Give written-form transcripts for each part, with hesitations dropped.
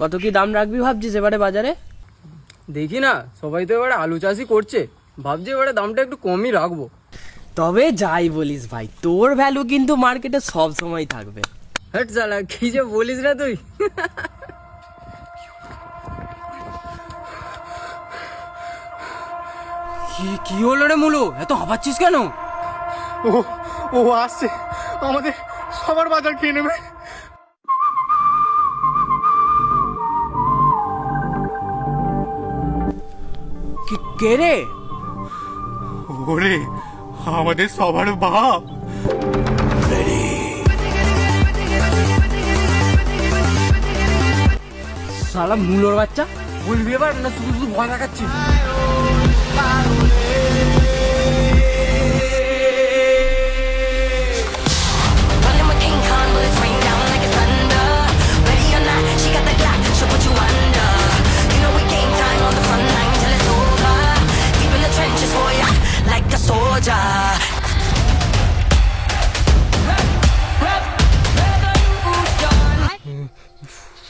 কত কি দাম রাখবি ভাবছিস এবারে বাজারে? দেখি না, সবাই তো এবারে আলু চাষই করছে, ভাবছি এবারে দামটা একটু কমই রাখবো। তবে যাই বলিস ভাই, তোর ভ্যালু কিন্তু মার্কেটে সব সময় থাকবে। হ্যাট শালা, কি যে বলিস না তুই। কি হলো রে মুলো, এত হাঁপাচ্ছিস কেন? ও ও আসছে, আমাদের সবার বাজার খেয়ে নেবে। কে রে? ওরে, আমাদের সবার বাপ। শালা মুলোর বাচ্চা, বলবি এবার না শুধু শুধু ভয় দেখাচ্ছিস?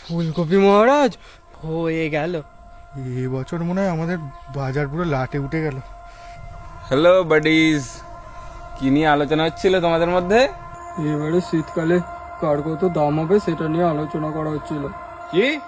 ফুলকপি মহারাজ হয়ে গেল। এবছর মনে হয় আমাদের বাজার পুরো লাটে উঠে গেল। হ্যালো বাডিজ, কি নিয়ে আলোচনা হচ্ছিল তোমাদের মধ্যে? এবারে শীতকালে কার কত দাম হবে সেটা নিয়ে আলোচনা করা হচ্ছিল। কি